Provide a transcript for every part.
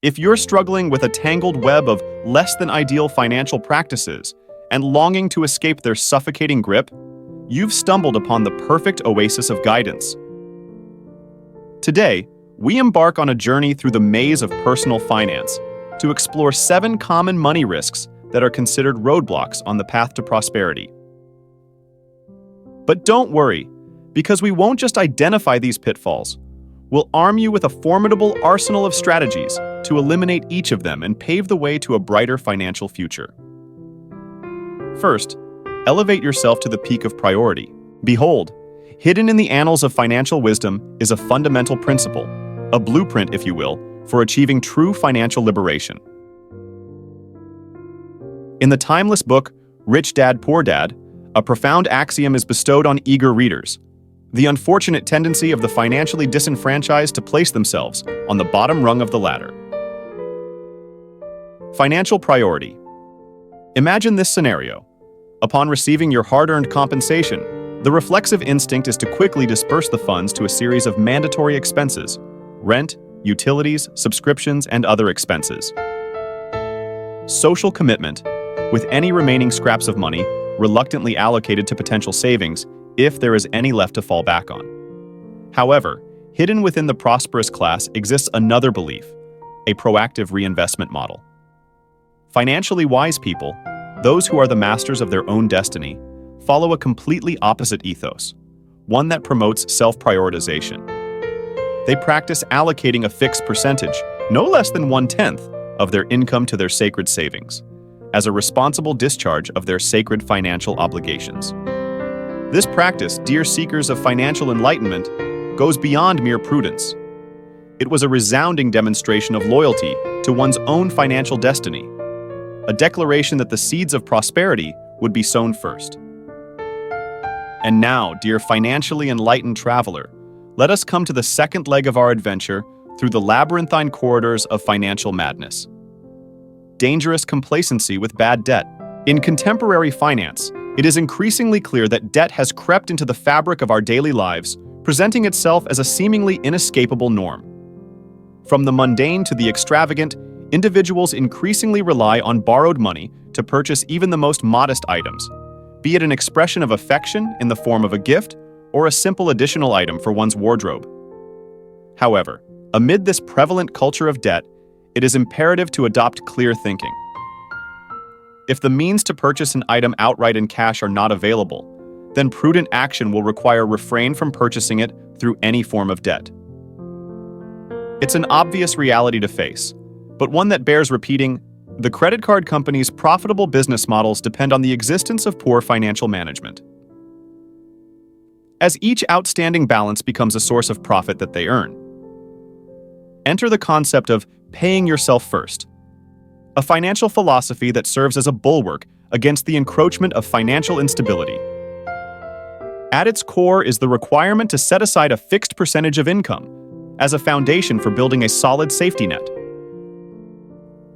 If you're struggling with a tangled web of less than ideal financial practices and longing to escape their suffocating grip, you've stumbled upon the perfect oasis of guidance. Today, we embark on a journey through the maze of personal finance to explore 7 common money risks that are considered roadblocks on the path to prosperity. But don't worry, because we won't just identify these pitfalls. We'll arm you with a formidable arsenal of strategies to eliminate each of them and pave the way to a brighter financial future. First, elevate yourself to the peak of priority. Behold, hidden in the annals of financial wisdom is a fundamental principle, a blueprint, if you will, for achieving true financial liberation. In the timeless book, Rich Dad, Poor Dad, a profound axiom is bestowed on eager readers: the unfortunate tendency of the financially disenfranchised to place themselves on the bottom rung of the ladder. Financial priority. Imagine this scenario. Upon receiving your hard-earned compensation, the reflexive instinct is to quickly disperse the funds to a series of mandatory expenses: rent, utilities, subscriptions, and other expenses. Social commitment, with any remaining scraps of money reluctantly allocated to potential savings if there is any left to fall back on. However, hidden within the prosperous class exists another belief: a proactive reinvestment model. Financially wise people, those who are the masters of their own destiny, follow a completely opposite ethos, one that promotes self-prioritization. They practice allocating a fixed percentage, no less than 1/10, of their income to their sacred savings, as a responsible discharge of their sacred financial obligations. This practice, dear seekers of financial enlightenment, goes beyond mere prudence. It was a resounding demonstration of loyalty to one's own financial destiny, a declaration that the seeds of prosperity would be sown first. And now, dear financially enlightened traveler, let us come to the second leg of our adventure through the labyrinthine corridors of financial madness. Dangerous complacency with bad debt. In contemporary finance, it is increasingly clear that debt has crept into the fabric of our daily lives, presenting itself as a seemingly inescapable norm. From the mundane to the extravagant, individuals increasingly rely on borrowed money to purchase even the most modest items, be it an expression of affection in the form of a gift or a simple additional item for one's wardrobe. However, amid this prevalent culture of debt, it is imperative to adopt clear thinking. If the means to purchase an item outright in cash are not available, then prudent action will require refrain from purchasing it through any form of debt. It's an obvious reality to face, but one that bears repeating. The credit card companies' profitable business models depend on the existence of poor financial management. As each outstanding balance becomes a source of profit that they earn. Enter the concept of paying yourself first, a financial philosophy that serves as a bulwark against the encroachment of financial instability. At its core is the requirement to set aside a fixed percentage of income as a foundation for building a solid safety net.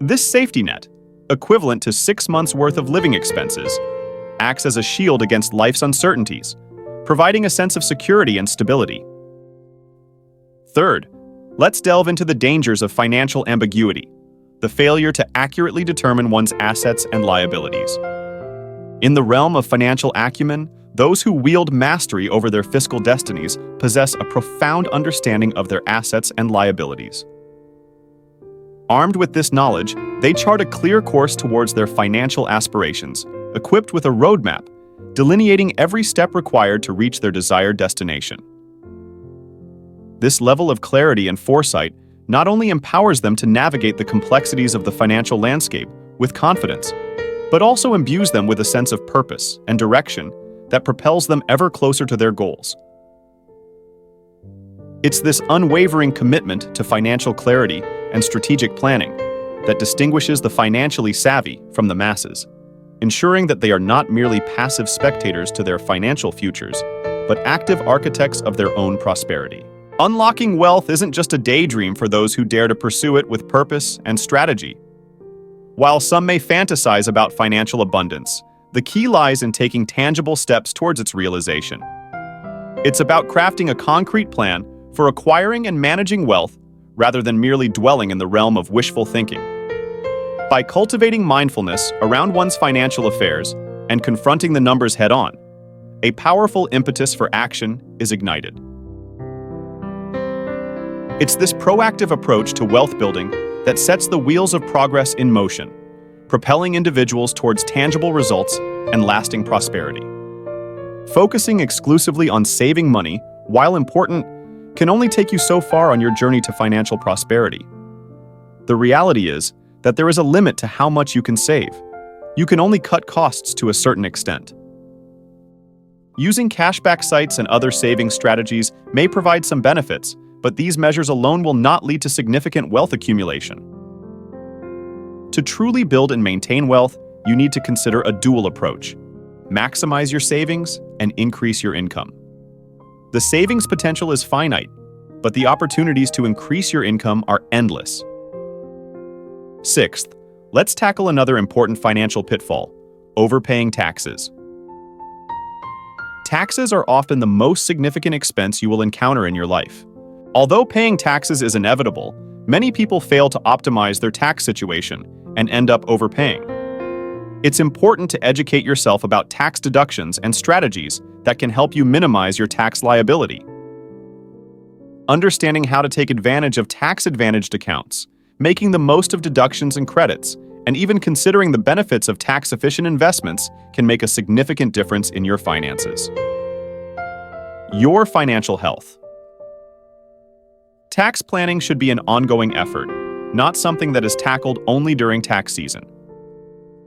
This safety net, equivalent to 6 months' worth of living expenses, acts as a shield against life's uncertainties, providing a sense of security and stability. Third, let's delve into the dangers of financial ambiguity, the failure to accurately determine one's assets and liabilities. In the realm of financial acumen, those who wield mastery over their fiscal destinies possess a profound understanding of their assets and liabilities. Armed with this knowledge, they chart a clear course towards their financial aspirations, equipped with a roadmap, delineating every step required to reach their desired destination. This level of clarity and foresight not only empowers them to navigate the complexities of the financial landscape with confidence, but also imbues them with a sense of purpose and direction that propels them ever closer to their goals. It's this unwavering commitment to financial clarity and strategic planning that distinguishes the financially savvy from the masses, ensuring that they are not merely passive spectators to their financial futures, but active architects of their own prosperity. Unlocking wealth isn't just a daydream for those who dare to pursue it with purpose and strategy. While some may fantasize about financial abundance, the key lies in taking tangible steps towards its realization. It's about crafting a concrete plan for acquiring and managing wealth rather than merely dwelling in the realm of wishful thinking. By cultivating mindfulness around one's financial affairs and confronting the numbers head-on, a powerful impetus for action is ignited. It's this proactive approach to wealth building that sets the wheels of progress in motion, propelling individuals towards tangible results and lasting prosperity. Focusing exclusively on saving money, while important, can only take you so far on your journey to financial prosperity. The reality is that there is a limit to how much you can save. You can only cut costs to a certain extent. Using cashback sites and other saving strategies may provide some benefits, but these measures alone will not lead to significant wealth accumulation. To truly build and maintain wealth, you need to consider a dual approach. Maximize your savings and increase your income. The savings potential is finite, but the opportunities to increase your income are endless. Sixth, let's tackle another important financial pitfall: overpaying taxes. Taxes are often the most significant expense you will encounter in your life. Although paying taxes is inevitable, many people fail to optimize their tax situation and end up overpaying. It's important to educate yourself about tax deductions and strategies that can help you minimize your tax liability. Understanding how to take advantage of tax-advantaged accounts, making the most of deductions and credits, and even considering the benefits of tax-efficient investments can make a significant difference in your finances. Your financial health. Tax planning should be an ongoing effort, not something that is tackled only during tax season.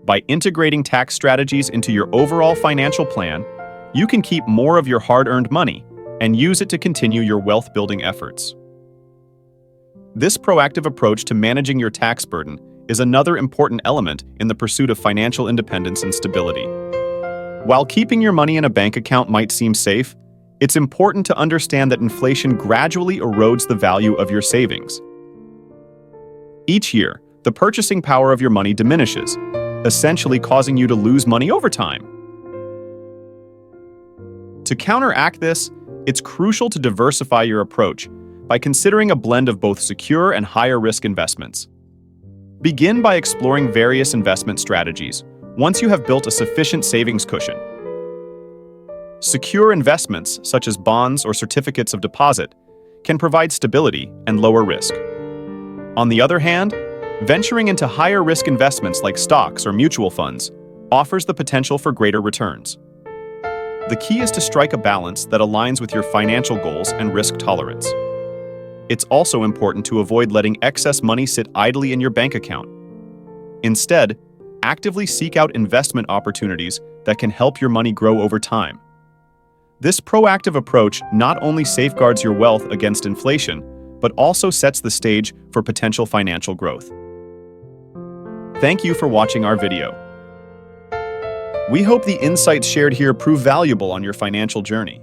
By integrating tax strategies into your overall financial plan, you can keep more of your hard-earned money and use it to continue your wealth-building efforts. This proactive approach to managing your tax burden is another important element in the pursuit of financial independence and stability. While keeping your money in a bank account might seem safe, it's important to understand that inflation gradually erodes the value of your savings. Each year, the purchasing power of your money diminishes, essentially causing you to lose money over time. To counteract this, it's crucial to diversify your approach by considering a blend of both secure and higher-risk investments. Begin by exploring various investment strategies once you have built a sufficient savings cushion. Secure investments, such as bonds or certificates of deposit, can provide stability and lower risk. On the other hand, venturing into higher-risk investments like stocks or mutual funds offers the potential for greater returns. The key is to strike a balance that aligns with your financial goals and risk tolerance. It's also important to avoid letting excess money sit idly in your bank account. Instead, actively seek out investment opportunities that can help your money grow over time. This proactive approach not only safeguards your wealth against inflation, but also sets the stage for potential financial growth. Thank you for watching our video. We hope the insights shared here prove valuable on your financial journey.